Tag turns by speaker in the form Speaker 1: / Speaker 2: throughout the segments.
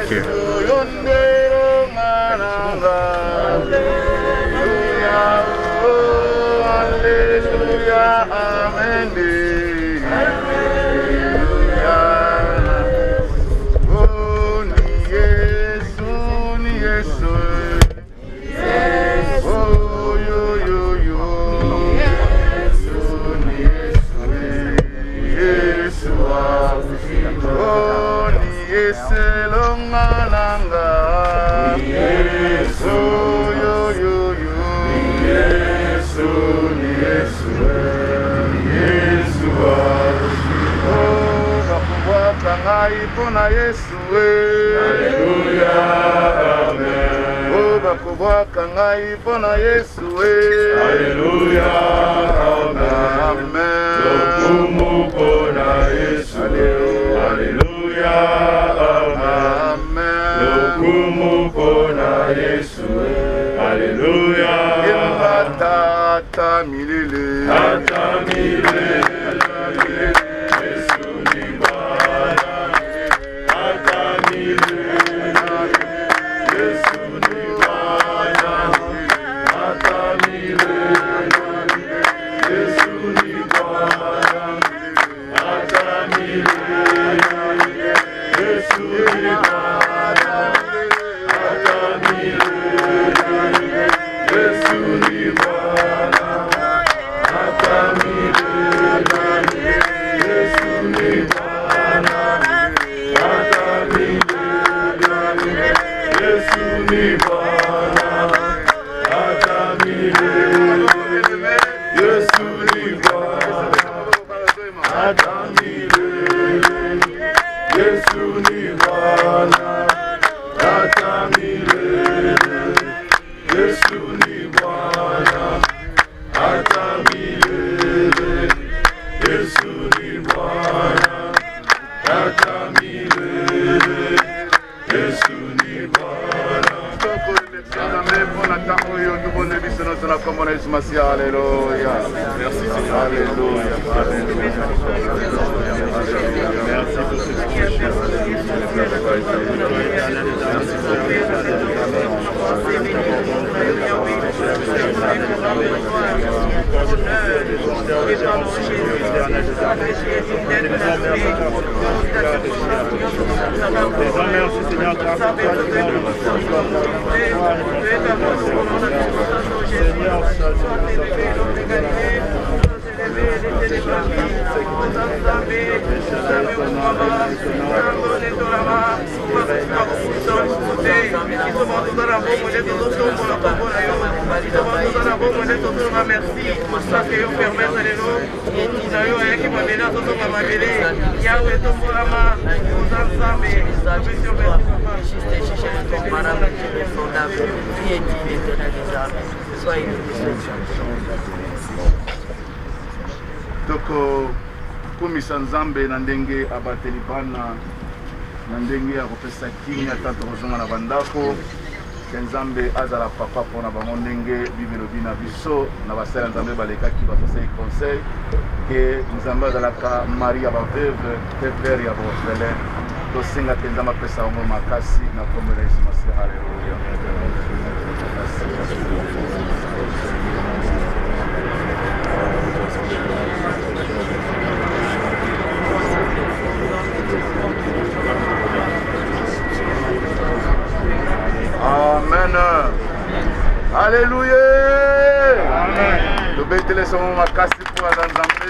Speaker 1: Ok.
Speaker 2: Alléluia, amen. Oh, bakubwaka ngai pona Yesu. Alléluia, amen. Lokumu pona Yesu. Alléluia, amen. Lokumu pona Yesu. Alléluia. Tata milele. Tata milele. Alléluia. Merci Seigneur. Alléluia. Merci pour ce Toko kumisa Nzambe na ndenge abateli bana na ndenge ya kopesa kinya tata kozonga na bandako ke Nzambe azala papa mpona bango ndenge bibelobi na biso na basala Nzambe balekaki bapesaki conseil ke Nzambe azalaka mari ya baveuve te pere ya baorphelin tosenga te Nzambe apesa bango makasi na kombo na Yesu Masiya. Haleluya. Amen. Alléluia. Amen. Nous bénissons son makasi pour la Nzambe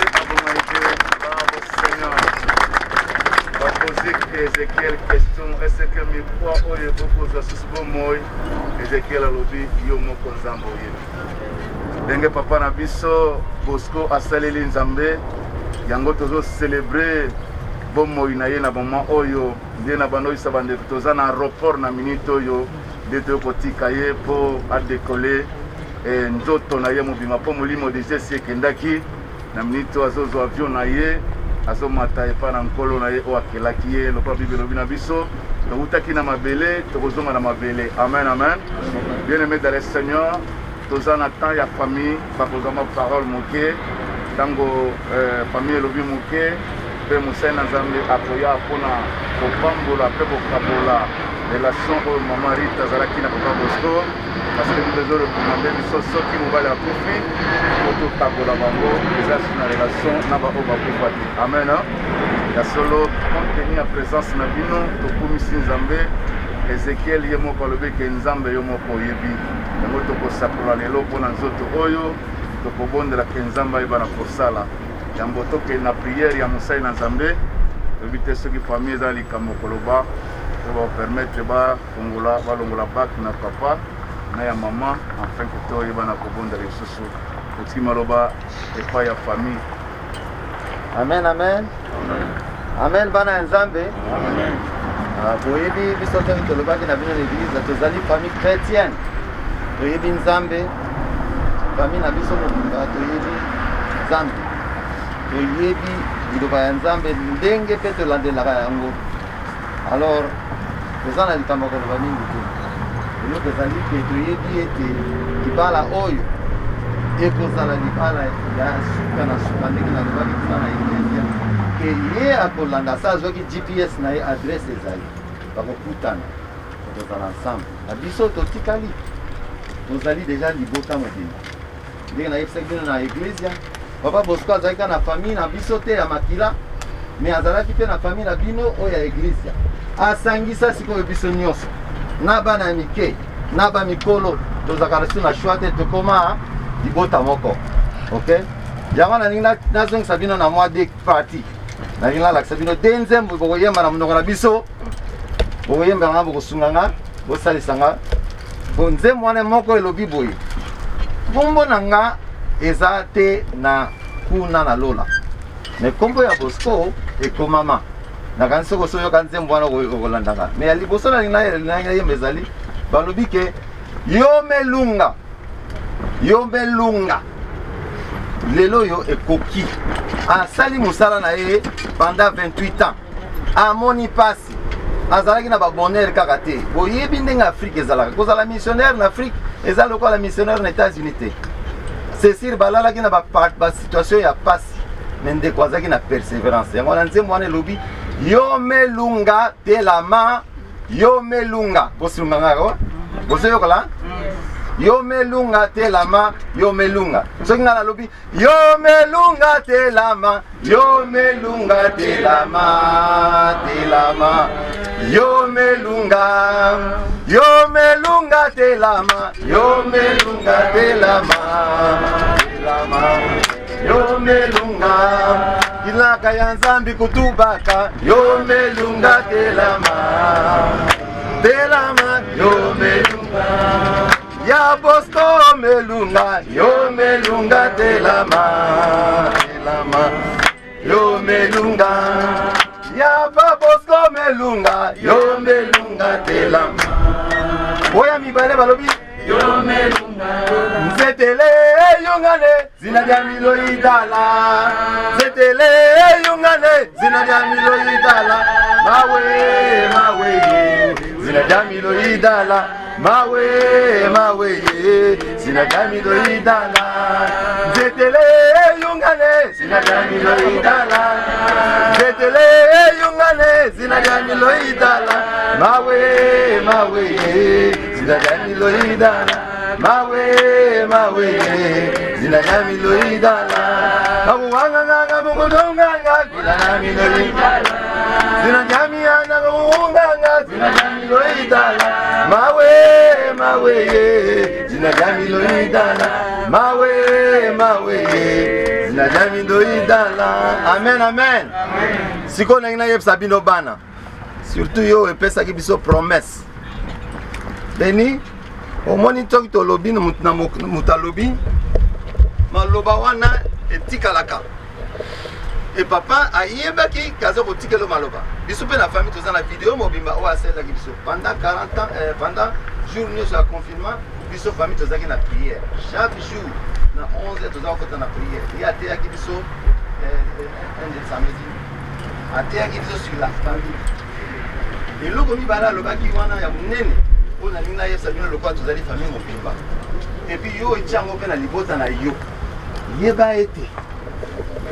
Speaker 2: bravo Seigneur. On va poser Ézéchiel question. Est-ce que mes poids oye beaucoup de sous moi Ézéchiel a lobby yomo Nzambe oye. Denge papa na biso Bosco asaleli Nzambe yango tozo célébrer bomo inaye na moment oyo ndie na bando isa bande toza na aéroport na minute oyo de kotika ye po a décoller nzoto na ye mobima po molimo déjà si ekendaki na minute azozo avion na ye azomata epa na nkolo na ye o akelaki ye lokola Bible elobi na biso tokutaki na mabele tokozonga na mabele. Amen, amen. Bien aimé dans le Seigneur, toza na temps ya famille bakozama parole moke tango famille elobi moke pe mosali na Nzambe akoya mpona kopambola pe kokabola relation oyo mama Rita azalaki na papa Bosco parce que nous recommande biso soki mobali akufi totakola bango eza na relation na baoyo bakufa te amen ya solo compte tenu ya présence na bino tokumisi Nzambe Ezekiel ye moko alobeki Nzambe yo moko oyebi yango tokosakola lelo mpona nzoto oyo tokobondelaka Nzambe ayeba na kosala yango tokende na priere ya mosali na Nzambe toyebi te soki famille eza likambo koloba permettre balongola bak na papa na ya mama afin que toyeba na kobondela lisusu totikii maloba epai ya famille.
Speaker 1: Amen, amen. Amen bana ya Nzambe. Boyebi biso te tolobaki na bino l'église tozali famille chrétienne. Toyebi Nzambe famille na biso mobimba toyebi Nzambe. Toyebi liloba ya Nzambe ndenge mpe tolandelaka yango. Alors toza na likambo koloba mingi te eloko ezali ke toyebi ete libala oyo ekozala libala ya suka na suka ndenge nalobaki kuna na eklezia ke ye akolanda sa azwaki GPS na ye adresse ezali bakokutana tokozala ensemble na biso totikali tozali deja libota mobimba ndenge nayebisaki bino na eklezia papa Bosco azalaki na famille na biso te ya makila me azalaki mpe na famille na bino oyo ya eklezia asangisa sikoyo biso nyonso na bana ya mike na bamikolo tozalaka biso na shwa te tokoma libota moko ok yango nalingi nazongisa bino na mwa de parti nalingi nalakisa bino de nzembo bokoyemba na monoko na biso bokoyembanga bokosunganga bosalisanga bo nzembo wana moko elobi boye kombo na nga eza te na kuna na lola me kombo ya Bosco ekomama nakanisi soko soyoka nzembo wana okolandaka me ya liboso nalinga yemba ezali balobi ke yo melunga lelo yo ekoki asali mosala na ye pendant 28 ans amoni pasi azalaki na babonere kaka te boyebi ndenge Afrique ezalaka kozala missionnaire na Afrique eza lokola missionnaire na États-Unis te Cécile balalaki na basituation ya pasi me ndeko azalaki na persévérance yango na nzembo wana elobi yo melunga telama yo melunga bosilunga ngako bosoyokola yo melunga telama yo melunga soki nga nalobi yo melunga telama yo melunga telama telama yo melunga telama yo melunga telama telama yo melunga ilaka ya Nzambi kutubaka yo melunga telama telama yo melunga ya Bosco melunga yo melunga telama telama yo melunga ya Bosco melunga yo melunga telama oya mibale balobi yo melunga nzetele yungane zina dia milo idala nzetele yungane zina dia milo idala mawe zina dia milo idala mawe zina dia milo idala nzetele yungane zina dia milo idala nzetele yungane zina dia milo idala mawe zina dia milo idala mawe zina dia milo idala kabuwanga bungudonganga zina dia milo idala zina dia miana bungudonganga zina dia milo idala mawe zina dia milo idala mawe zina dia milo idala amen siko nangina yebisa bino bana surtout yo epesaki biso promesse beni omoni toki tolobi na mutalobi maloba wana etikalaka et papa ayebaki kaza kotikelo maloba biso pe na famille toza na vidéo mobimba o aselaki biso pendant 40 ans pendant jour nyonso ya confinement biso famille tozaki na prière chaque jour na 11h toza kota na prière ye ateyaki biso un de samedi ateyaki biso sur la famille eloko mibale alobaki wana ya monene oyo nalingi nayebisa bino lokola tozali famille mobimba epuis yo etiango mpe na libota na yo yeba ete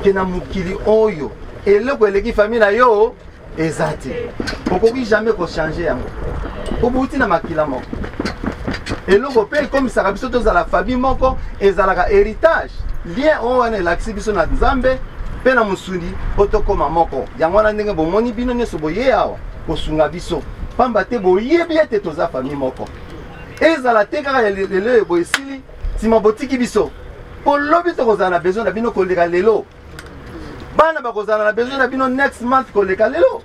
Speaker 1: ke na mokili oyo eloko eleki famille na yo eza te okoki jamais kochange yango obouti na makila moko eloko pe comme ça biso to za la famille moko ezalaka héritage lien on wana elakisi biso na Nzambe pe na musundi otokoma moko yango wana ndenge bomoni bino nyonso boye awa kosunga biso pamba te boyebi ete toza famille moko ezala te kaka lelo boesili nsima botiki biso po lobi tokozala na besoin na bino koleka lelo bana bakozala na besoin na bino next month koleka lelo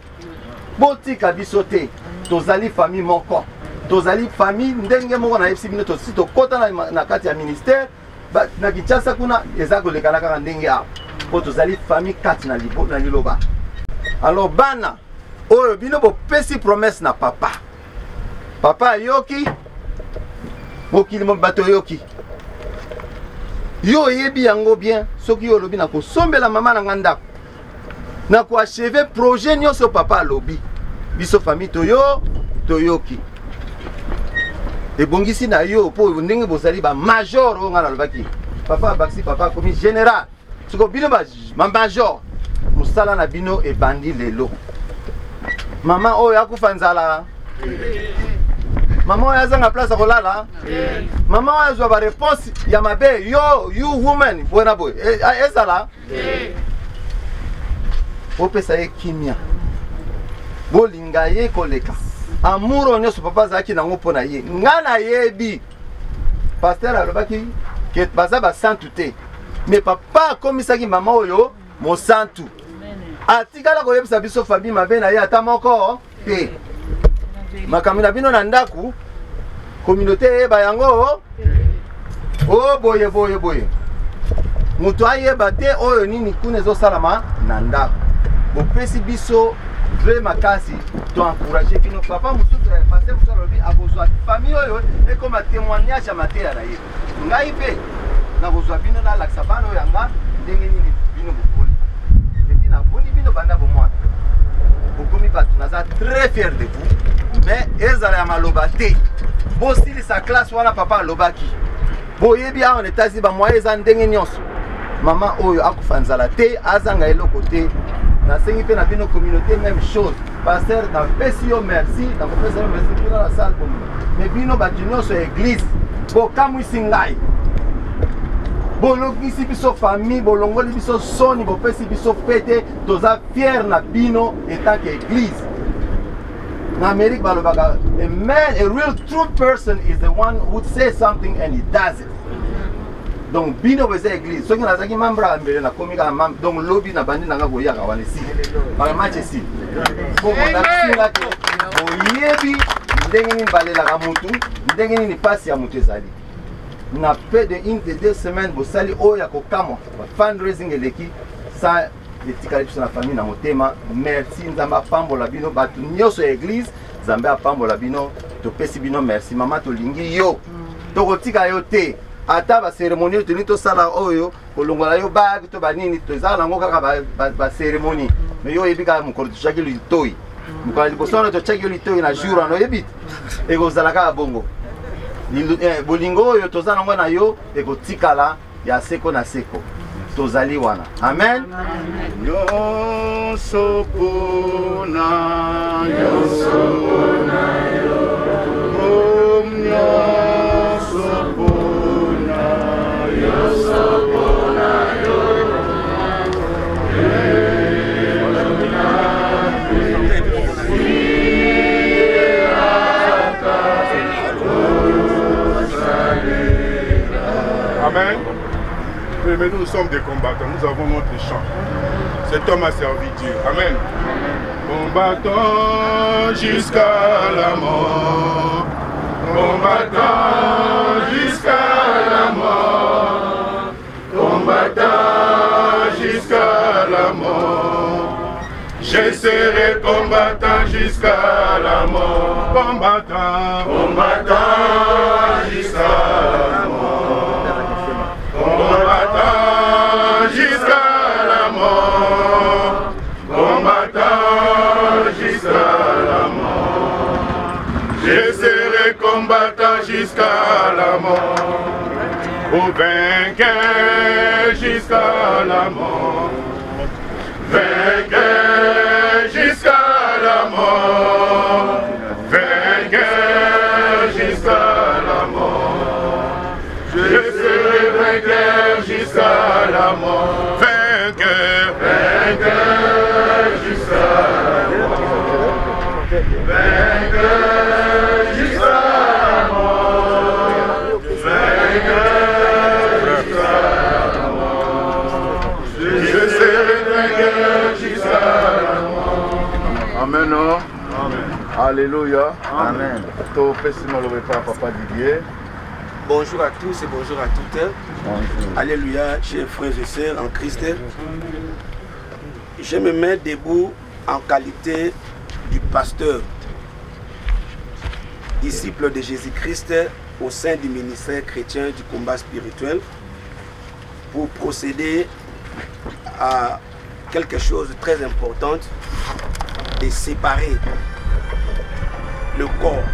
Speaker 1: botika biso te tozali famille moko tozali famille ndenge moko na yebisi bino tosi tokota na kati ya ministère na Kinshasa kuna eza kolekana kaka ndenge awa po tozali famille kati na liloba. Alors bana oyo bino bopesi promesse na papa ayoki mokili mo bato yoki yo yebi yango bien soki yo lobi na kosombela mama na ngandako na ko achever projet nyonso papa alobi biso famille toyoki ebongisi na yo po ndenge bozali ba major o ngana lobaki papa bakisi papa komi général soko bino ba major musala na bino ebandi lelo mama oyo akufa nzala mama oyo azanga place kolala mama oyo azwa ba réponse ya mabe you woman bona boy ezala opesa ye kimia bolinga ye koleka amour nyonso papa azalaki nango mpo na ye nga na yebi pasteur alobaki ke baza basantu te mais papa akomisaki mama oyo mosantu atikala koyebisa biso famille mabe na ye ata moko te makambo na bino na ndaku communauté eyeba yango o boye moto ayeba te oyo nini kuna ezosalama na ndaku bopesi biso vrai makasi to encourager bino papa mosusu pasteur mosusu alobi akozwa famille oyo ekoma témoignage ya mateya na ye ngai mpe nakozwa bino nalakisa bana oyo yanga ndenge nini bino bokoli epuis naboni bino banda bomwana bokomi bato naza très fier de vous mais ezala ya maloba te bosilisa classe wana papa alobaki boyebi awa na États-Unis bamoye eza ndenge nyonso mama oyo akufa nzala te azanga eloko te nasengi mpe na bino communauté même chose pasteur napesi yo merci nakopesa yo merci mpona na salle komuna mais bino bato nyonso ya église bokamwisi ngai bolongisi biso famille bolongoli biso soni bopesi biso fete toza fier na bino etant que église na Amérique balobaka a man, a real true person is the one who says something and he does it. Donc bino beza église soki nazaki membre ya mbele na komika membre donc lobby na bandi nanga boyaka wana si par match si pour mon action ke boyebi ndenge ni balela mutu ndenge ni pasi ya mutu ezali na peu de une de 2 semaines bosali oya kokamo fundraising eleki sa etikali biso na famille na motema merci nzamba pambola bino batu nyonso ya église nzambe apambola bino topesi bino merci mama tolingi yo tokotika yo te ata ba cérémonie toni to sala oyo kolongola yo bag to banini to ezala nango kaka ba cérémonie mais yo ebika mukolo to chaki litoi mukolo liboso to chaki litoi na jour ano ebit ekozala kaka bongo bolingo oyo tozala nango na yo ekotikala ya seko na seko tozali wana amen
Speaker 2: nyonso pona yo
Speaker 3: Amen. Mais nous sommes des combattants, nous avons notre chant. Cet homme a servi Dieu. Amen. Combattant jusqu'à la mort. Combattant jusqu'à la mort. Combattant jusqu'à la mort. Je serai combattant jusqu'à la mort. Combattant. Combattant jusqu'à la mort. Combattant jusqu'à la mort. Combattant jusqu'à la mort. Je serai combattant jusqu'à la mort. Au vainqueur jusqu'à la mort. Vainqueur jusqu'à la mort. Vainqueur
Speaker 2: Amen. Alléluia.
Speaker 1: Amen.
Speaker 2: Papa Didier.
Speaker 4: Bonjour à tous et bonjour à toutes.
Speaker 1: Bonjour.
Speaker 4: Alléluia, chers frères et sœurs en Christ. Je me mets debout en qualité du pasteur, disciple de Jésus-Christ au sein du ministère chrétien du combat spirituel, pour procéder à quelque chose de très important, de séparer le corps,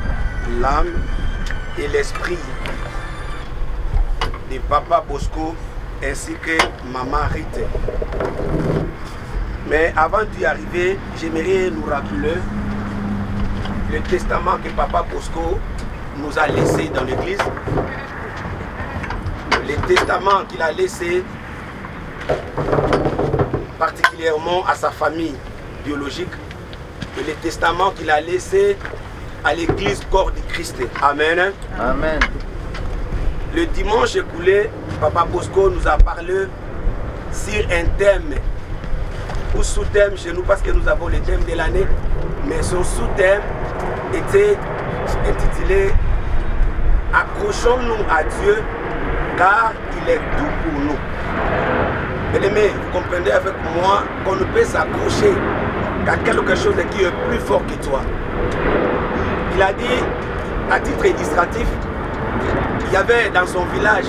Speaker 4: l'âme et l'esprit de Papa Bosco ainsi que Maman Rite. Mais avant d'y arriver, j'aimerais nous rappeler le testament que Papa Bosco nous a laissé dans l'église. Le testament qu'il a laissé particulièrement à sa famille biologique et le testament qu'il a laissé à l'église corps du Christ. Amen.
Speaker 1: Amen.
Speaker 4: Le dimanche écoulé, Papa Bosco nous a parlé sur un thème ou sous-thème chez nous parce que nous avons le thème de l'année, mais son sous-thème était intitulé « Accrochons-nous à Dieu car il est tout pour nous ». Bien-aimés, vous comprenez avec moi qu'on ne peut s'accrocher qu'à quelque chose qui est plus fort que toi. Il a dit, à titre illustratif, il y avait dans son village,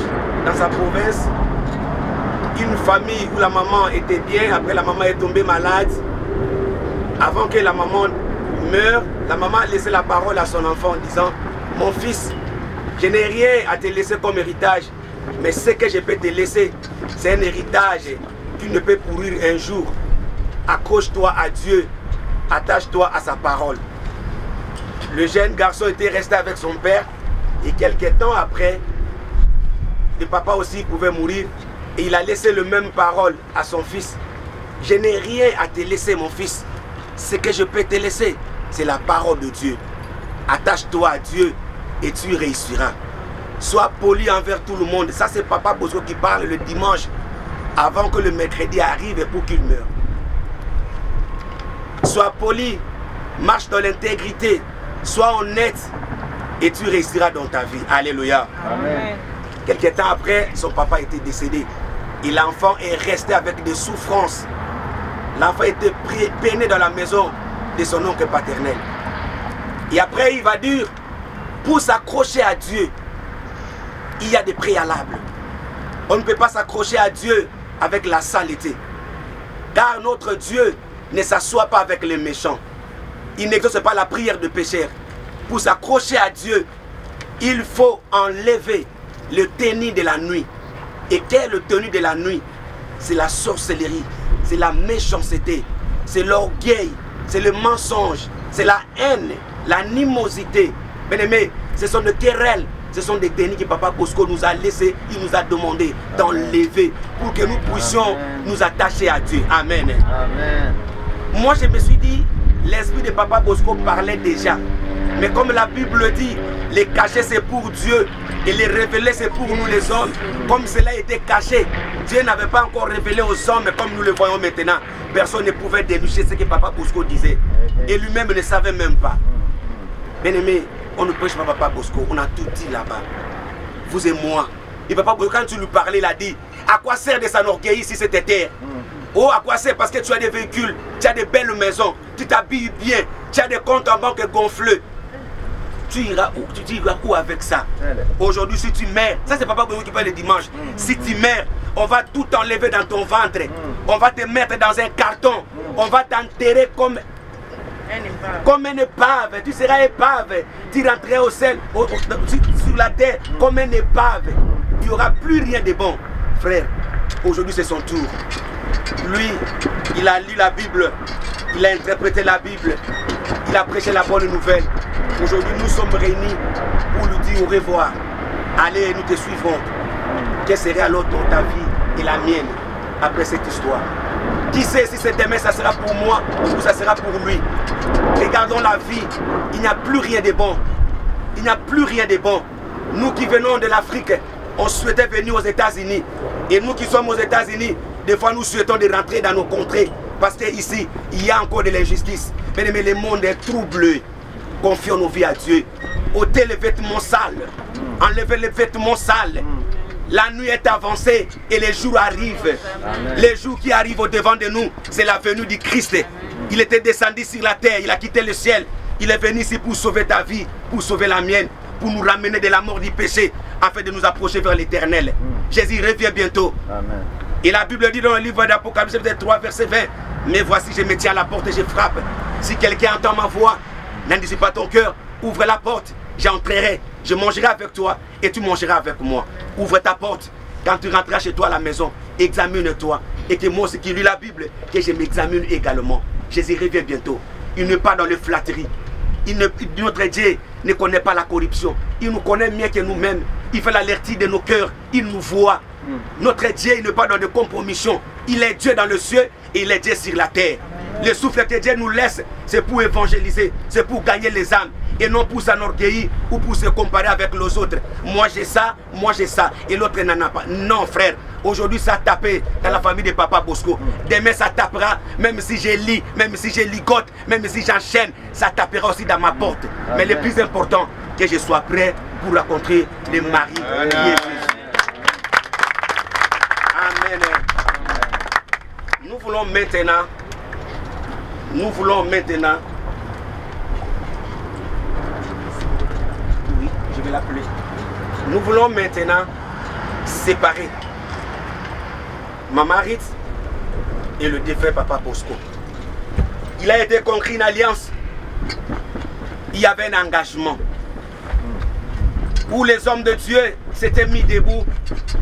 Speaker 4: dans sa province, une famille où la maman était bien, après la maman est tombée malade. Avant que la maman meure, la maman a laissé la parole à son enfant en disant « Mon fils, je n'ai rien à te laisser comme héritage, mais ce que je peux te laisser, c'est un héritage qui ne peut pourrir un jour. Accroche-toi à Dieu, attache-toi à sa parole. » Le jeune garçon était resté avec son père et quelques temps après, le papa aussi pouvait mourir et il a laissé le même parole à son fils. « Je n'ai rien à te laisser, mon fils. Ce que je peux te laisser, c'est la parole de Dieu. Attache-toi à Dieu et tu réussiras. Sois poli envers tout le monde. » Ça, c'est Papa Bosco qui parle le dimanche avant que le mercredi arrive pour qu'il meure. Sois poli, marche dans l'intégrité, sois honnête et tu réussiras dans ta vie. Alléluia.
Speaker 1: Amen.
Speaker 4: Quelques temps après, son papa était décédé. Et l'enfant est resté avec des souffrances. L'enfant était peiné dans la maison de son oncle paternel. Et après, il va dire, pour s'accrocher à Dieu, il y a des préalables. On ne peut pas s'accrocher à Dieu avec la saleté. Car notre Dieu ne s'assoit pas avec les méchants. Il n'exauce pas la prière de pécheurs. Pour s'accrocher à Dieu, il faut enlever le tenue de la nuit. Et quel est le tenue de la nuit? C'est la sorcellerie, c'est la méchanceté, c'est l'orgueil, c'est le mensonge, c'est la haine, l'animosité. Bien-aimés, ce sont des querelles, ce sont des tenues que Papa Bosco nous a laissé, il nous a demandé d'enlever pour que nous puissions nous attacher à Dieu. Amen.
Speaker 1: Amen.
Speaker 4: Moi, je me suis dit, l'esprit de Papa Bosco parlait déjà. Mais comme la Bible dit, les cachés c'est pour Dieu et les révélés c'est pour nous les hommes. Comme cela était caché, Dieu n'avait pas encore révélé aux hommes comme nous le voyons maintenant. Personne ne pouvait délucher ce que Papa Bosco disait. Et lui-même ne savait même pas. Bien-aimé, on ne prêche pas Papa Bosco, on a tout dit là-bas. Vous et moi. Et Papa Bosco, quand tu lui parlais, il a dit, à quoi sert de s'enorgueillir si c'était terre? Oh, à quoi sert? Parce que tu as des véhicules, tu as des belles maisons, tu t'habilles bien, tu as des comptes en banque gonflés. Tu iras où avec ça? Aujourd'hui, si tu meurs, ça c'est Papa Bosco qui parle le dimanche. Si tu meurs, on va tout enlever dans ton ventre. On va te mettre dans un carton. On va t'enterrer comme une épave. Tu seras épave. Tu rentreras au ciel, sur la terre, comme une épave. Il n'y aura plus rien de bon. Frère, aujourd'hui c'est son tour. Lui, il a lu la Bible. Il a interprété la Bible. Il a prêché la bonne nouvelle. Aujourd'hui, nous sommes réunis pour lui dire au revoir. Allez, nous te suivrons. Quelle serait alors ta vie et la mienne après cette histoire? Qui sait si c'est demain, ça sera pour moi ou ça sera pour lui? Regardons la vie. Il n'y a plus rien de bon. Il n'y a plus rien de bon. Nous qui venons de l'Afrique, on souhaitait venir aux États-Unis. Et nous qui sommes aux États-Unis, des fois nous souhaitons de rentrer dans nos contrées. Parce qu'ici, il y a encore de l'injustice. Bien-aimé, le monde est troublé. Confions nos vies à Dieu. ôtez les vêtements sales. Enlevez les vêtements sales. La nuit est avancée et les jours arrivent. Amen. Les jours qui arrivent au devant de nous, c'est la venue du Christ. Il était descendu sur la terre, il a quitté le ciel. Il est venu ici pour sauver ta vie, pour sauver la mienne, pour nous ramener de la mort du péché, afin de nous approcher vers l'éternel. Jésus revient bientôt. Amen. Et la Bible dit dans le livre d'Apocalypse 3, verset 20, mais voici, je me tiens à la porte et je frappe. Si quelqu'un entend ma voix, n'endurcis pas ton cœur, ouvre la porte, j'entrerai, je mangerai avec toi et tu mangeras avec moi. Ouvre ta porte. Quand tu rentreras chez toi à la maison, examine-toi. Et que moi aussi qui lis la Bible, que je m'examine également. Jésus revient bientôt. Il n'est pas dans les flatteries. Notre Dieu ne connaît pas la corruption. Il nous connaît mieux que nous-mêmes. Il fait l'alertie de nos cœurs. Il nous voit. Notre Dieu, il n'est pas dans des compromissions. Il est Dieu dans le ciel et il est Dieu sur la terre. Le souffle que Dieu nous laisse, c'est pour évangéliser, c'est pour gagner les âmes. Et non pour s'enorgueillir ou pour se comparer avec les autres. Moi j'ai ça, et l'autre n'en a pas. Non frère, aujourd'hui ça a tapé dans la famille de Papa Bosco. Demain ça tapera, même si je lis, même si je ligote, même si j'enchaîne, ça tapera aussi dans ma porte. Amen. Mais le plus important, que je sois prêt pour rencontrer le mari qui est Jésus. Amen. Nous voulons maintenant, oui, je vais l'appeler. Nous voulons maintenant séparer Maman Ritz et le défunt Papa Bosco. Il a été conclu une alliance. Il y avait un engagement où les hommes de Dieu s'étaient mis debout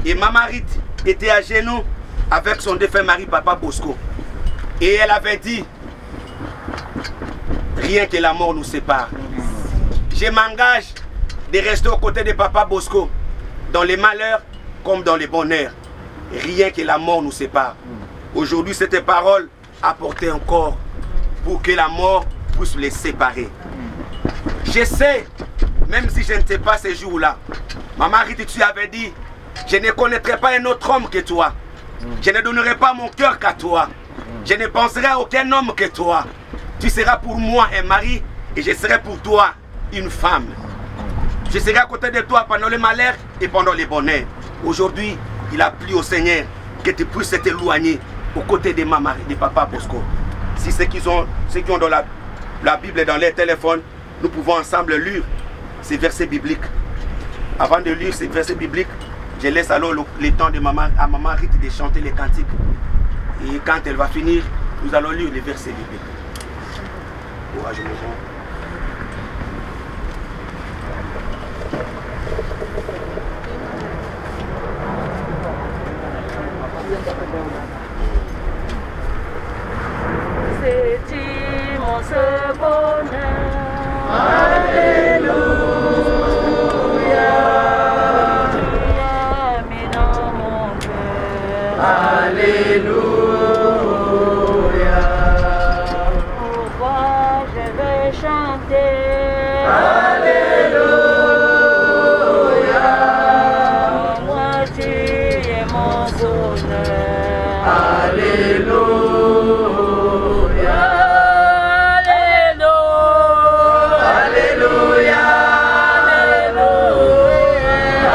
Speaker 4: et Maman Ritz était à genoux avec son défunt mari Papa Bosco. Et elle avait dit, rien que la mort nous sépare. Je m'engage de rester aux côtés de Papa Bosco, dans les malheurs comme dans les bonheurs. Rien que la mort nous sépare. Aujourd'hui, cette parole a porté encore pour que la mort puisse les séparer. Je sais, même si je ne sais pas ces jours-là, Maman Rita, tu avais dit, je ne connaîtrai pas un autre homme que toi. Je ne donnerai pas mon cœur qu'à toi. Je ne penserai à aucun homme que toi. Tu seras pour moi un mari et je serai pour toi une femme. Je serai à côté de toi pendant le malheur et pendant le bonheur. Aujourd'hui, il a plu au Seigneur que tu puisses t'éloigner aux côtés de Maman, de Papa Bosco. Si ceux qui ont dans la Bible dans leur téléphone, nous pouvons ensemble lire ces versets bibliques. Avant de lire ces versets bibliques, je laisse alors le temps de à Maman Rita de chanter les cantiques. Et quand elle va finir, nous allons lire les versets bibliques. Courage, mon enfant.
Speaker 5: C'est mon seul bonheur.
Speaker 6: Alléluia.
Speaker 5: Tu as mis dans mon cœur.
Speaker 6: Alléluia.
Speaker 5: Pourquoi je vais chanter?
Speaker 6: Alléluia.
Speaker 5: Moi tu es mon bonheur.
Speaker 6: Alléluia. Alléluia.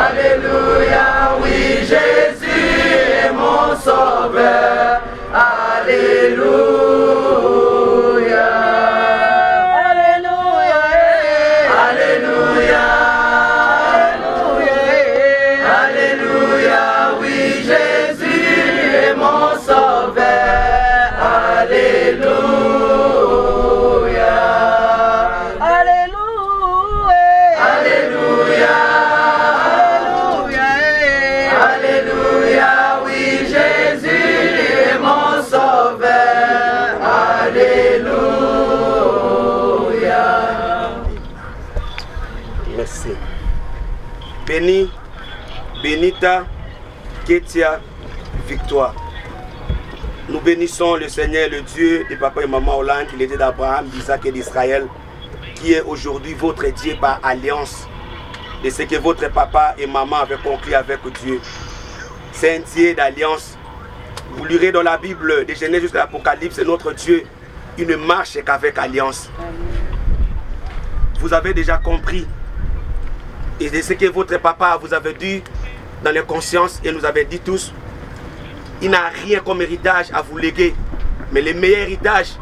Speaker 6: Alléluia. Oui, Jésus est mon sauveur. Alléluia.
Speaker 5: Alléluia.
Speaker 6: Alléluia. Alléluia. Oui, Jésus est mon sauveur. Alléluia. Alléluia. Alléluia. Oui, Jésus est mon sauveur. Alléluia.
Speaker 4: Merci. Béni, Benita, Ketia, Victoire. Nous bénissons le Seigneur, le Dieu de papa et maman Hollande, qui était d'Abraham, d'Isaac et d'Israël, qui est aujourd'hui votre Dieu par alliance de ce que votre papa et maman avaient conclu avec Dieu. C'est un Dieu d'alliance. Vous lirez dans la Bible, de Genèse jusqu'à l'Apocalypse, c'est notre Dieu il ne marche qu'avec alliance. Vous avez déjà compris. Et c'est ce que votre papa vous avait dit dans les consciences et nous avait dit tous. Il n'a rien comme héritage à vous léguer. Mais le meilleur héritage,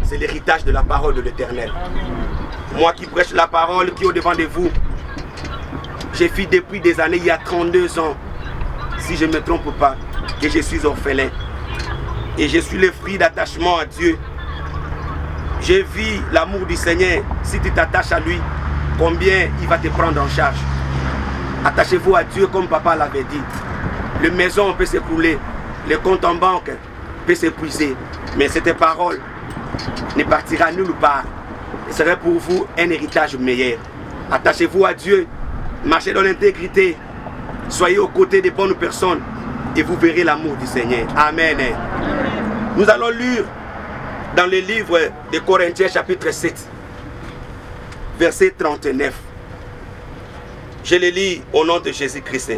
Speaker 4: c'est l'héritage de la parole de l'Éternel. Moi qui prêche la parole, qui est au-devant de vous, j'ai fait depuis des années, il y a 32 ans, si je ne me trompe pas, que je suis orphelin. Et je suis le fruit d'attachement à Dieu. J'ai vu l'amour du Seigneur. Si tu t'attaches à lui, combien il va te prendre en charge. Attachez-vous à Dieu comme papa l'avait dit. La maison peut s'écrouler, le compte en banque peut s'épuiser, mais cette parole ne partira nulle part. Ce serait pour vous un héritage meilleur. Attachez-vous à Dieu, marchez dans l'intégrité, soyez aux côtés des bonnes personnes et vous verrez l'amour du Seigneur. Amen. Nous allons lire dans le livre de Corinthiens chapitre 7, verset 39. Je le lis au nom de Jésus-Christ.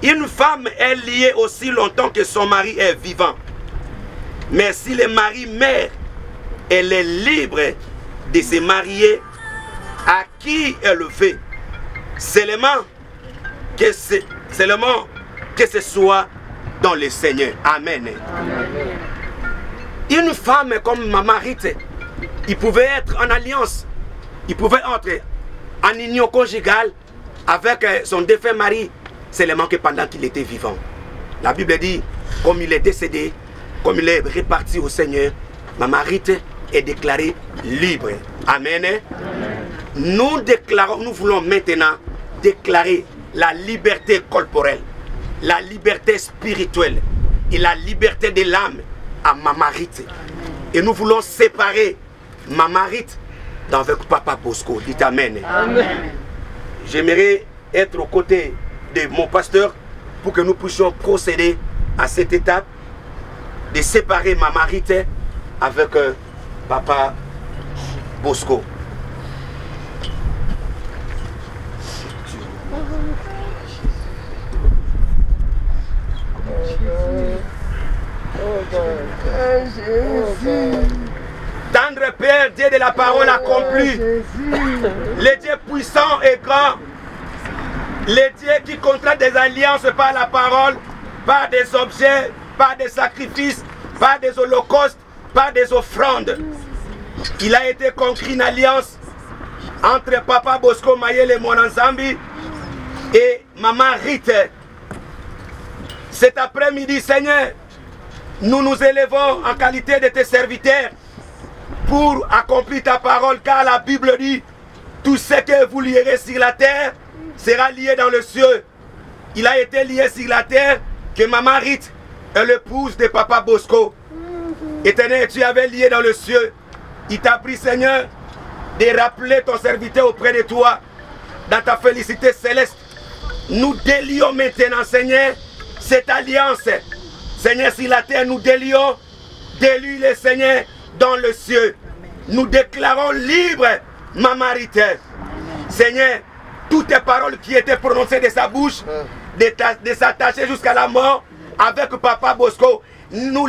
Speaker 4: Une femme est liée aussi longtemps que son mari est vivant. Mais si le mari meurt, elle est libre de se marier à qui elle veut. Seulement que ce soit dans le Seigneur. Amen. Une femme comme Maman Rite, il pouvait être en alliance. Il pouvait entrer en union conjugale avec son défunt mari, seulement que pendant qu'il était vivant. La Bible dit, comme il est décédé, comme il est réparti au Seigneur, Maman Rite est déclarée libre. Amen. Nous déclarons, nous voulons maintenant déclarer la liberté corporelle, la liberté spirituelle et la liberté de l'âme à Maman Rite. Et nous voulons séparer Maman Rite avec Papa Bosco. Dites Amen. Amen. J'aimerais être aux côtés de mon pasteur pour que nous puissions procéder à cette étape de séparer Maman Rite avec Papa Bosco. Tendre Père, Dieu de la parole accomplie, le Dieu puissant et grand, le Dieu qui contraint des alliances par la parole, par des objets, par des sacrifices, par des holocaustes, par des offrandes. Il a été conclu une alliance entre Papa Bosco Mayele Monanzambi et Maman Rite. Cet après-midi, Seigneur, nous nous élevons en qualité de tes serviteurs pour accomplir ta parole, car la Bible dit, tout ce que vous lierez sur la terre sera lié dans le ciel. Il a été lié sur la terre que Maman Rite est l'épouse de Papa Bosco. Éternel, tu avais lié dans le ciel. Il t'a pris, Seigneur, de rappeler ton serviteur auprès de toi dans ta félicité céleste. Nous délions maintenant, Seigneur, cette alliance. Seigneur, sur la terre, nous délions, délie-le, Seigneur, dans le ciel. Nous déclarons libre Maman Rite. Seigneur, toutes les paroles qui étaient prononcées de sa bouche, de s'attacher jusqu'à la mort avec Papa Bosco, nous,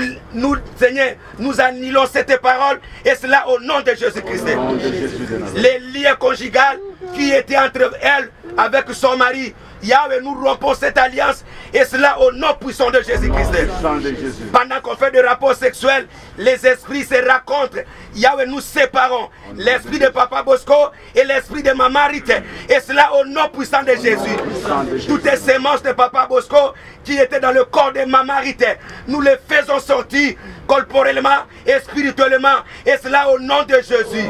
Speaker 4: Seigneur, nous annulons cette parole et cela au nom de Jésus-Christ. Les liens conjugaux qui étaient entre elle avec son mari, Yahweh, nous rompons cette alliance et cela au nom puissant de Jésus-Christ. Pendant qu'on fait des rapports sexuels, les esprits se rencontrent. Yahweh, nous séparons l'esprit de Papa Bosco et l'esprit de Maman Rite. Et cela au nom puissant de Jésus. Toutes les semences de Papa Bosco qui étaient dans le corps de Maman Rite, nous les faisons sortir corporellement et spirituellement. Et cela au nom de Jésus.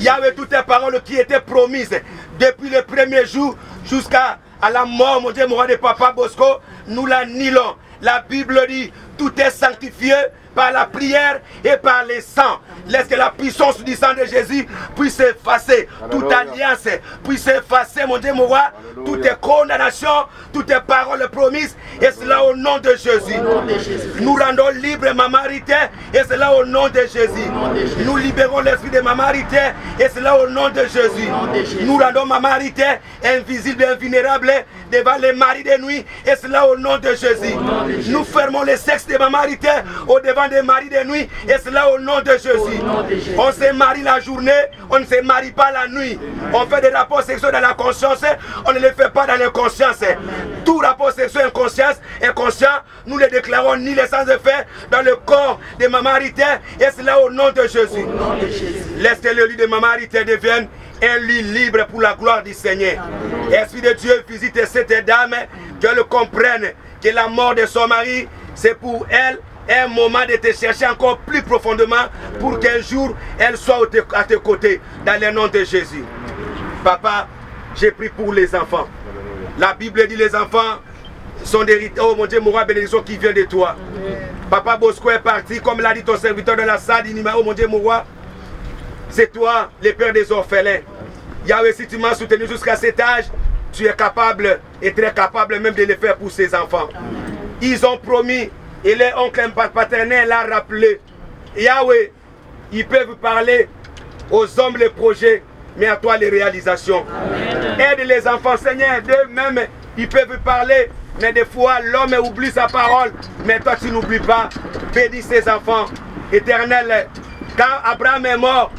Speaker 4: Yahweh, toutes les paroles qui étaient promises depuis le premier jour jusqu'à la mort, mon Dieu, mon roi de Papa Bosco, nous l'annulons. La Bible dit, tout est sanctifié par la prière et par le sang. Laisse que la puissance du sang de Jésus puisse effacer toute alliance, puisse effacer, mon Dieu, mon roi, toutes condamnations, toutes les paroles promises, et cela au nom de Jésus. Nous rendons libre Maman Rite, et cela au nom de Jésus. Nous libérons l'esprit de Maman Rite, et cela au nom de Jésus. Nous rendons Maman Rite invisible et invulnérable devant les maris de nuit, et cela au nom de Jésus. Nous fermons les sexes de mamarité au devant des maris de nuit, et cela au nom de Jésus. On se marie la journée, on ne se marie pas la nuit. On fait des rapports sexuels dans la conscience, on ne les fait pas dans l'inconscience. Tout rapport sexuel inconscient, nous les déclarons ni les sans effet dans le corps de mamarité, et cela au nom de Jésus. Laisse que le lit de mamarité devienne un lit libre pour la gloire du Seigneur. Esprit de Dieu, visite cette dame, qu'elle comprenne que la mort de son mari, c'est pour elle un moment de te chercher encore plus profondément pour qu'un jour elle soit à tes côtés, dans le nom de Jésus. Papa, j'ai pris pour les enfants. La Bible dit les enfants sont des héritiers. Oh mon Dieu, mon roi, bénédiction qui vient de toi. Papa Bosco est parti, comme l'a dit ton serviteur de la salle. Il dit, oh mon Dieu, mon roi, c'est toi, le père des orphelins. Yahweh, si tu m'as soutenu jusqu'à cet âge, tu es capable et très capable même de le faire pour ses enfants. Ils ont promis, et les oncles paternels l'a rappelé. Yahweh, ils peuvent parler aux hommes les projets, mais à toi les réalisations. Aide les enfants, Seigneur, d'eux-mêmes, ils peuvent parler, mais des fois l'homme oublie sa parole, mais toi tu n'oublies pas. Bénis ses enfants, Éternel. Quand Abraham est mort,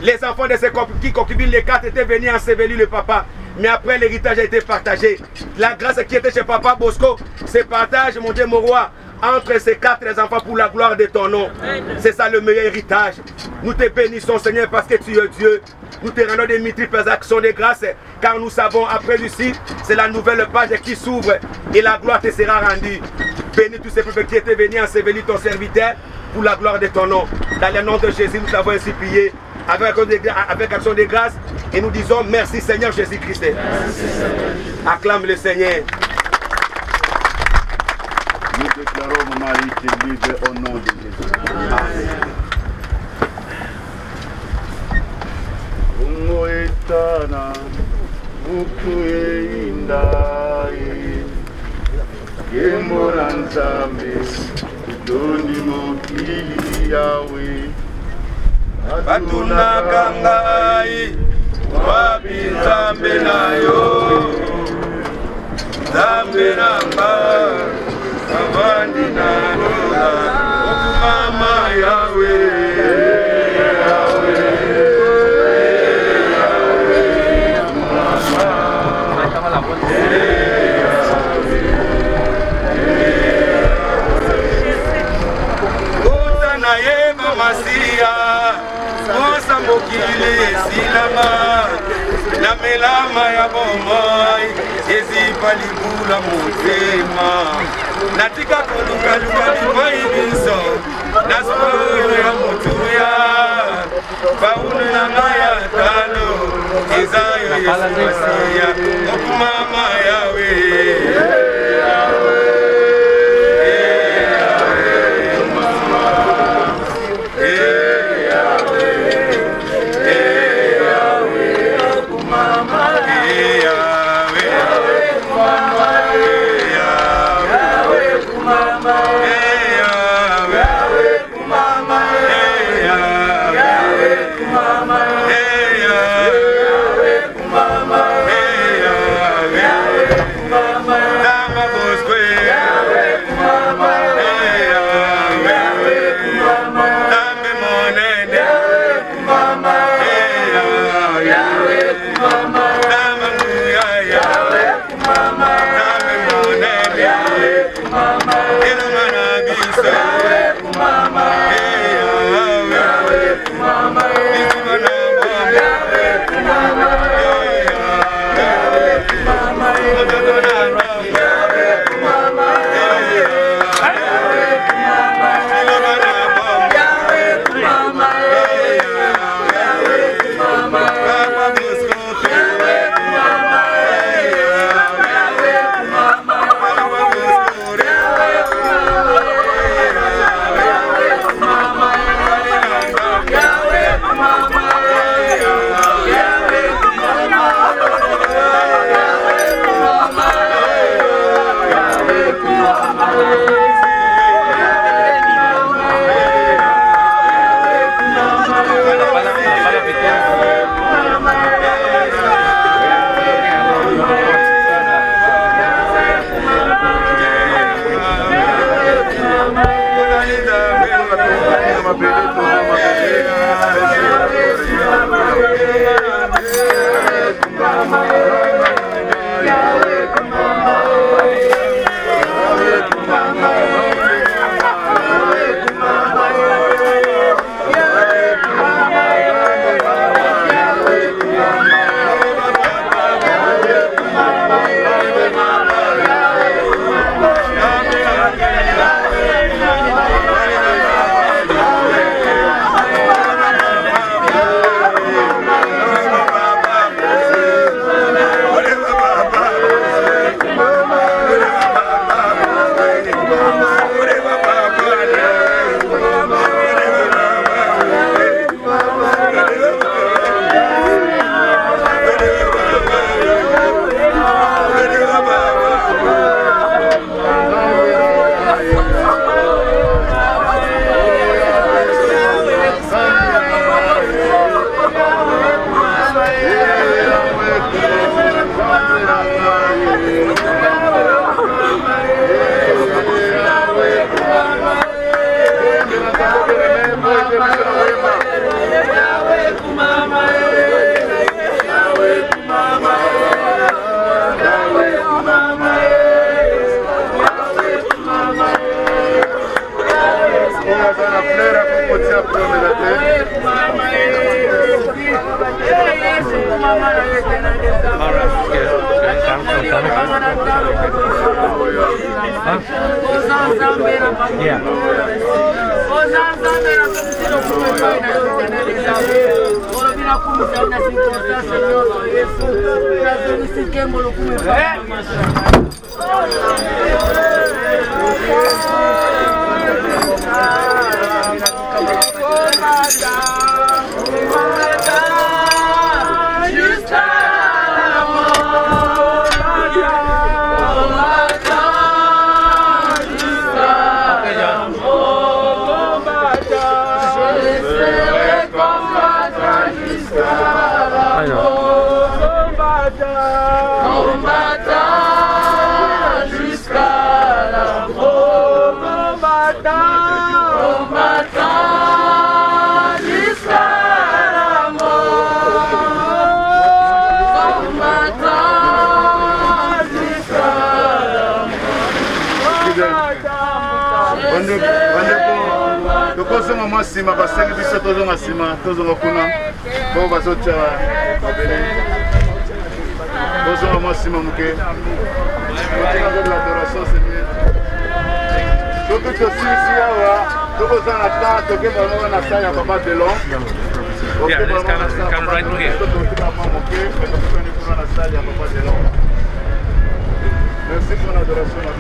Speaker 4: les enfants de ses concubines, les 4 étaient venus ensevelir le papa. Mais après, l'héritage a été partagé. La grâce qui était chez Papa Bosco se partage, mon Dieu, mon roi, entre ces 4 enfants pour la gloire de ton nom. C'est ça le meilleur héritage. Nous te bénissons, Seigneur, parce que tu es Dieu. Nous te rendons des multiples actions de grâce, car nous savons, après Lucie, c'est la nouvelle page qui s'ouvre et la gloire te sera rendue. Bénis tous ces peuples qui étaient venus ensevelir ton serviteur pour la gloire de ton nom. Dans le nom de Jésus, nous t'avons ainsi prié avec action de grâce et nous disons merci Seigneur Jésus-Christ. Acclame le Seigneur.
Speaker 2: Nous déclarons Marie qui est libre au nom de Jésus. Amen. Ungoetana ukuye indai Yemora nzambe Doni mokili yawe
Speaker 4: Batuna kangai Wabi nzambe na yo Nzambe namba Avandi na nola Okumama yawe Osa mokili esilama na melama ya bomoi ezipa libula motema natika kolukaluka limoi biso na solo ya motuya baune na maya talo ezayo yesu masiya okumama yawe
Speaker 2: Bazana fleur à Kokotia pour la terre.
Speaker 7: Yeah.
Speaker 2: Maman Sima, parce que nous sommes tous en Sima, tous en Kuna, pour les autres, tous en Maman Sima, nous avons l'adoration, Seigneur. Donc, tout aussi ici, nous avons un temps, nous avons un salle à Papa Delon.
Speaker 7: Yeah, let's come right here.
Speaker 2: Merci pour l'adoration, maman.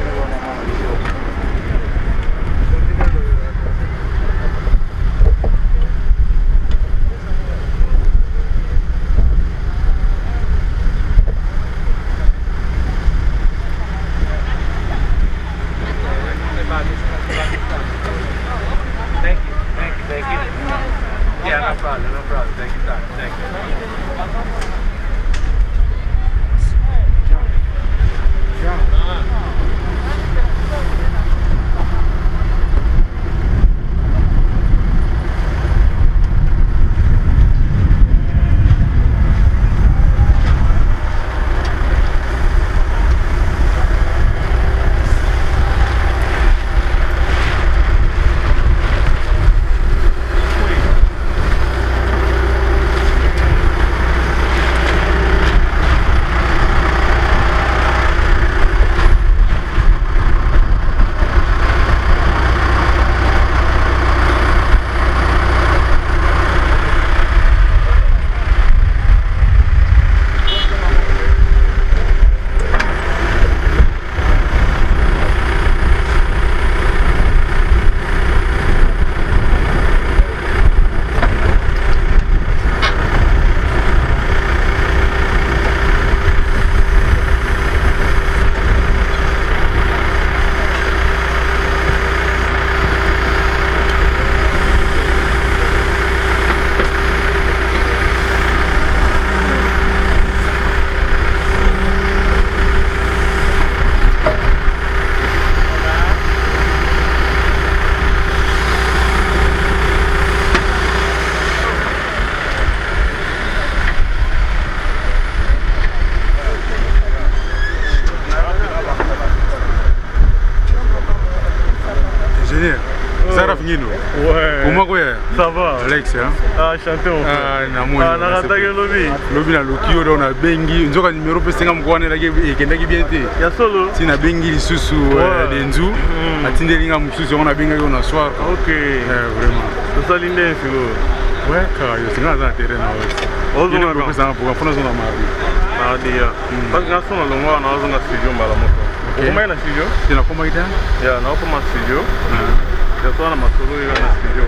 Speaker 3: Ouais. Comment quoi? Ça va.
Speaker 2: Alex, hein?
Speaker 3: Ah, chanté on.
Speaker 2: Ah, namoni.
Speaker 3: Ah, nakataki lobby.
Speaker 2: Lobby na lokio do na bengi. Nzoka numéro pe singa mkwane la kendaki bien te.
Speaker 3: Ya solo.
Speaker 2: Si na bengi lisusu denzu. Atindelinga mususu on a benga yo na soir.
Speaker 3: OK.
Speaker 2: Vraiment.
Speaker 3: To salinde filo.
Speaker 2: Ouais, car yo singa za terrain na aussi.
Speaker 3: Ozonga
Speaker 2: ko pesa pour fona zona mari.
Speaker 3: Ah dia. Parce que naso na longa na ozonga studio mbala moto. Comment na studio?
Speaker 2: Tena koma ita?
Speaker 3: Ya, na koma studio. Ya toa na masolo yo na studio.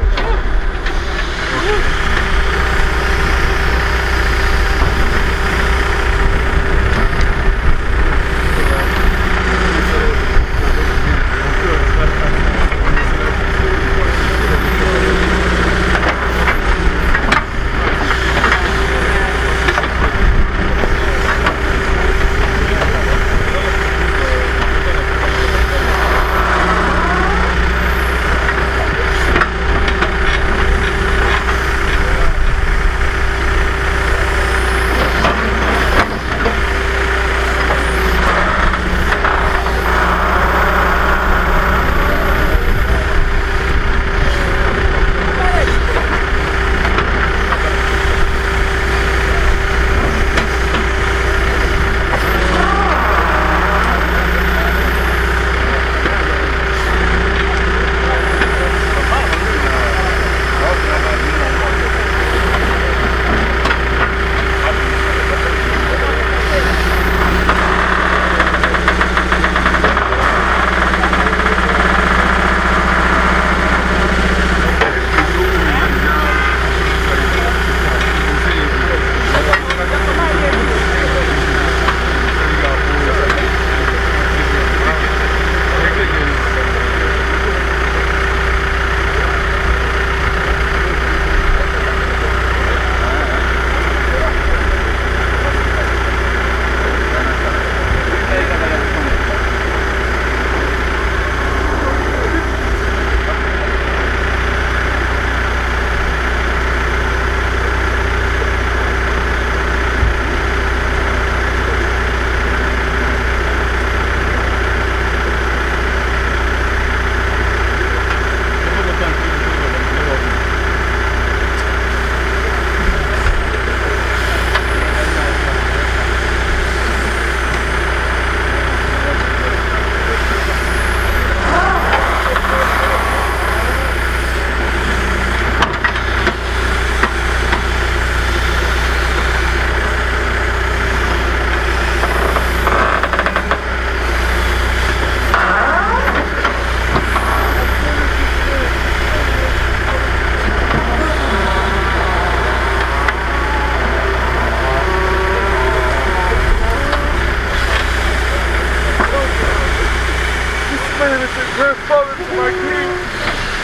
Speaker 2: a great father to my king.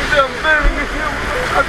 Speaker 2: And I'm burying him. I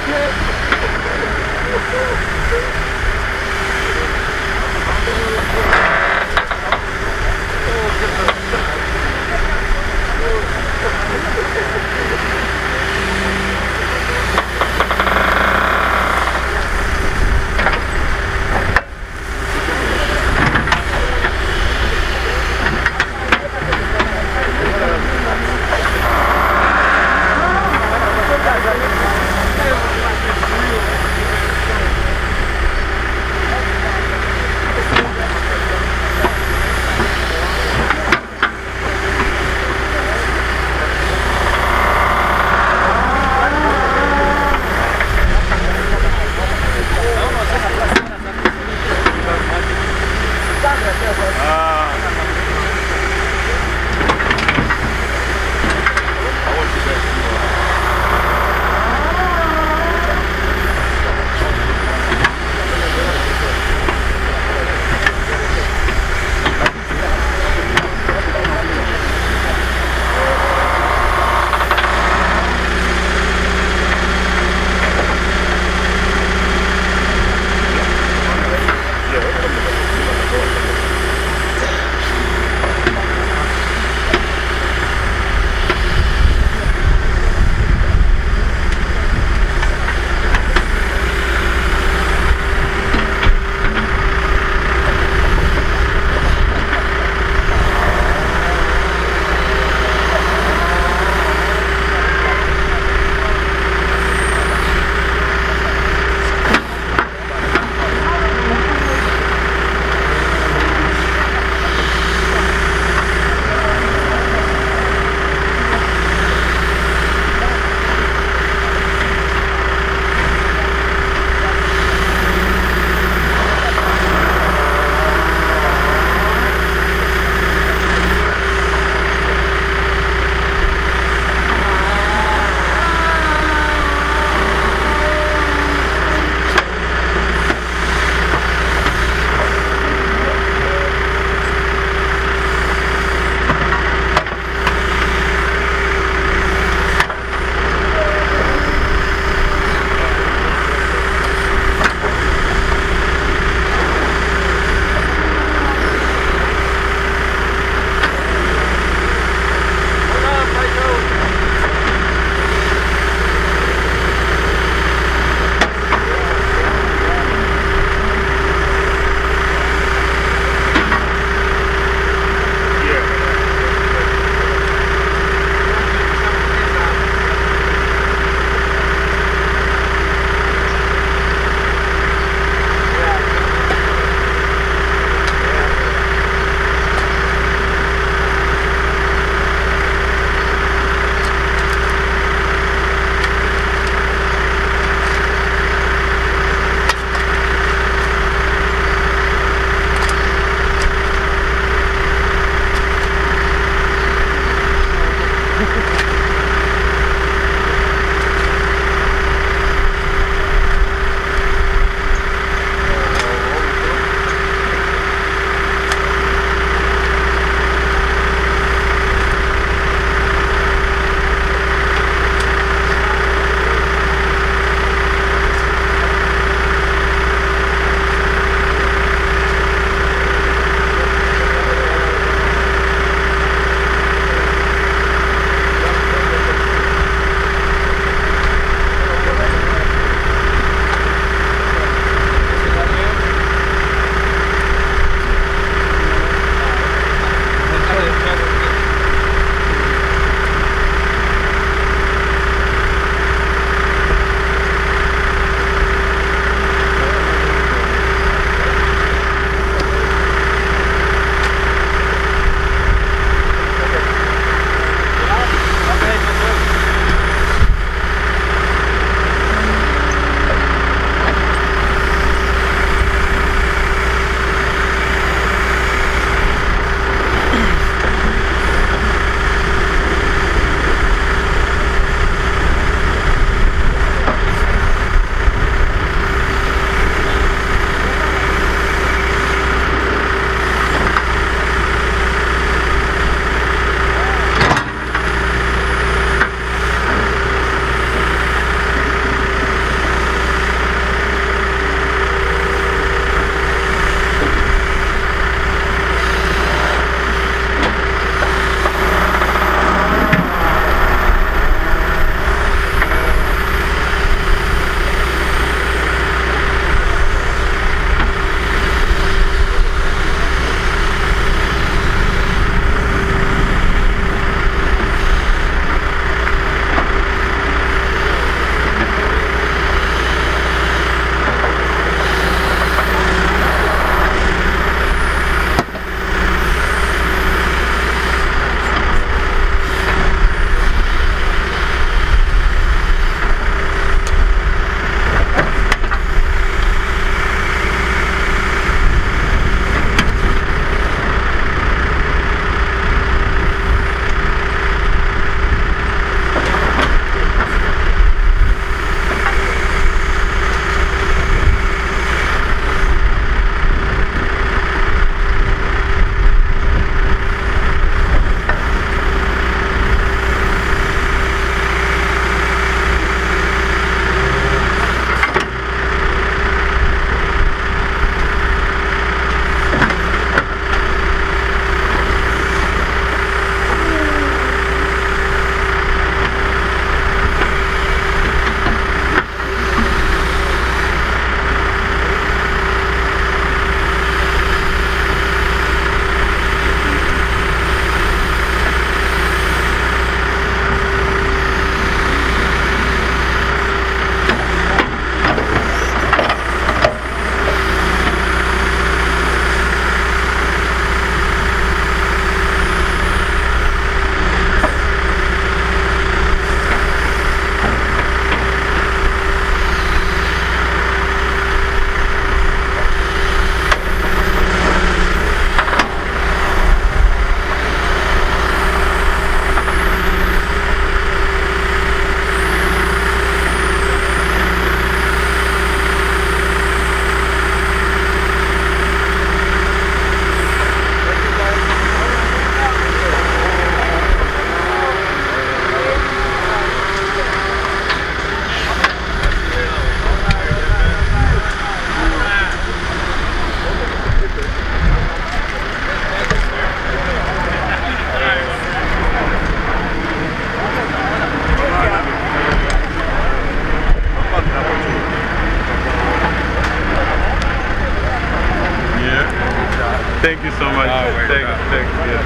Speaker 2: Thank you so much. Thanks. Yes.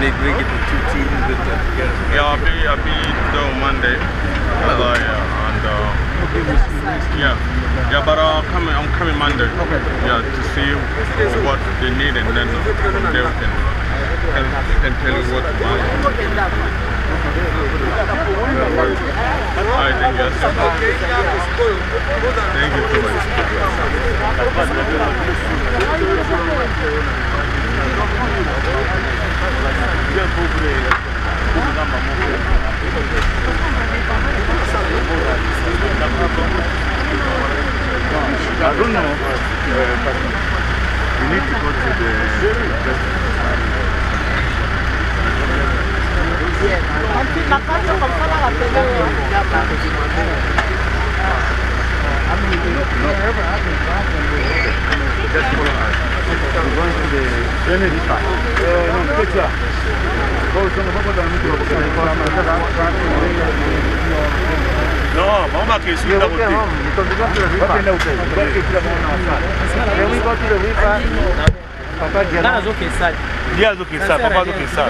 Speaker 7: They bring it to 2 teams with them together.
Speaker 2: Yeah, I'll be there on Monday. But I'm coming Monday. Yeah, to see what they need, and then from there we can tell you what to buy. I think yes. Thank you so much. I don't know. We need to go to the
Speaker 3: Non, maman qui est sur la route. Dia azokesa papa azokesa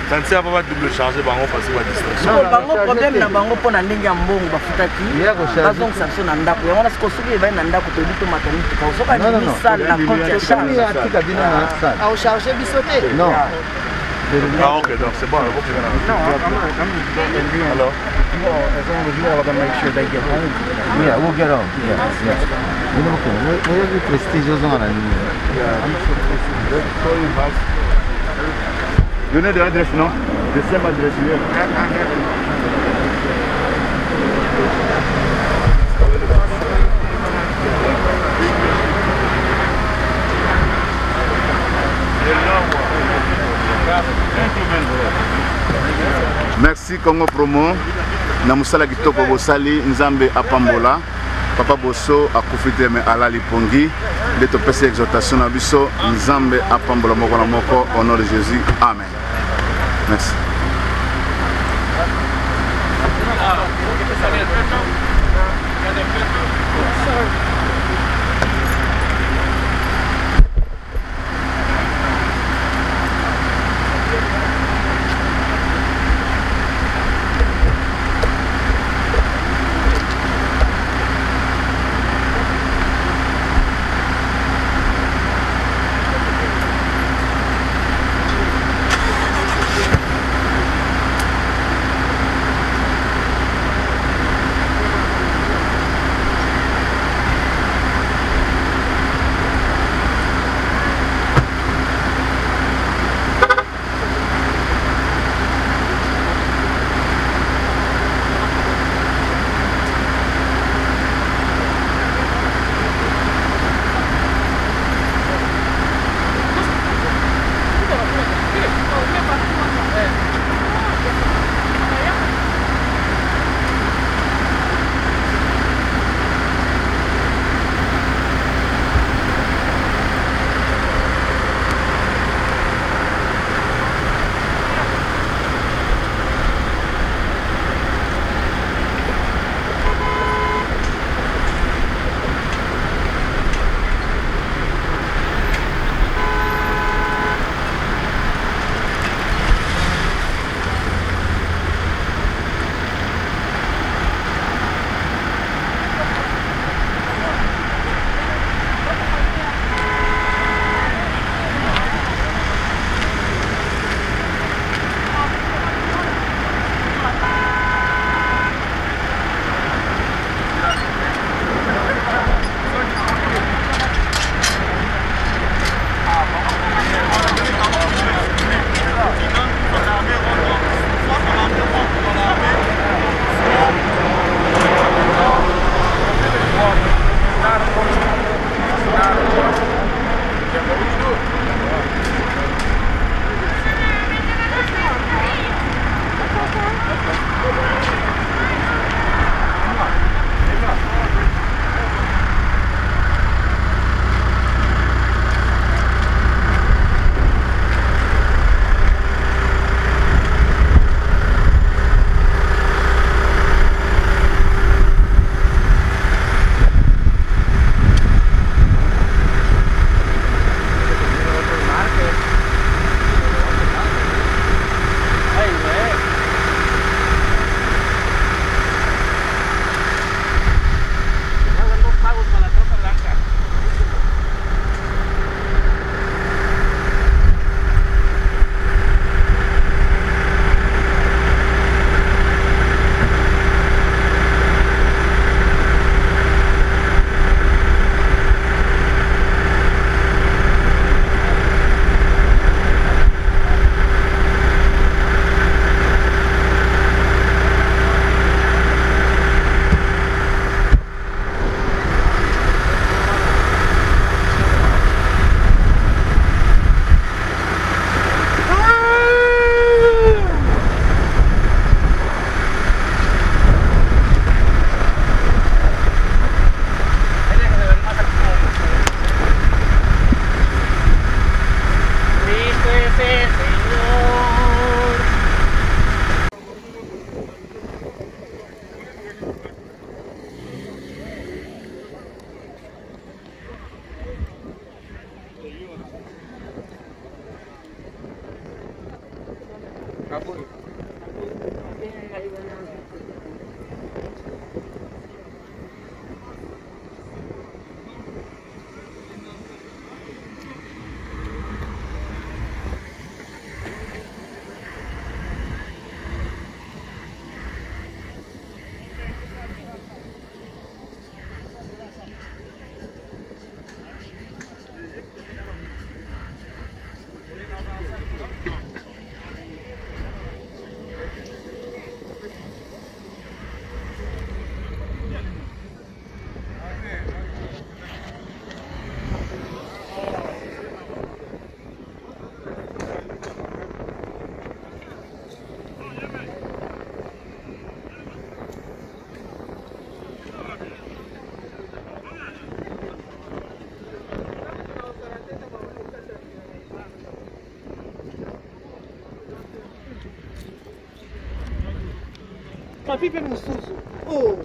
Speaker 3: tantia papa double chargé bango parce que distraction
Speaker 8: bango problème na bango pona ndenge ya mbongo bafutaki bazongisa biso na ndako yango na siko soki evai na ndako toyebi tomata mituka osoka nini sale na compte ya charge aocharge biso te
Speaker 3: Ah, okay, donc c'est bon. Alors,
Speaker 1: as long as you all are going to make sure they get home. Yeah, we'll get home. Yeah. We're prestigious on it.
Speaker 2: You know the address, no? The same address here. Merci Congo Promo. Na musala kitoko bosali nzambe apambola. Papa Boso akufite me alali pongi. De to pese exhortation na biso nzambe apambola moko na moko au nom de Jésus. Amen. Merci.
Speaker 9: Papi pe musuzu. Oh.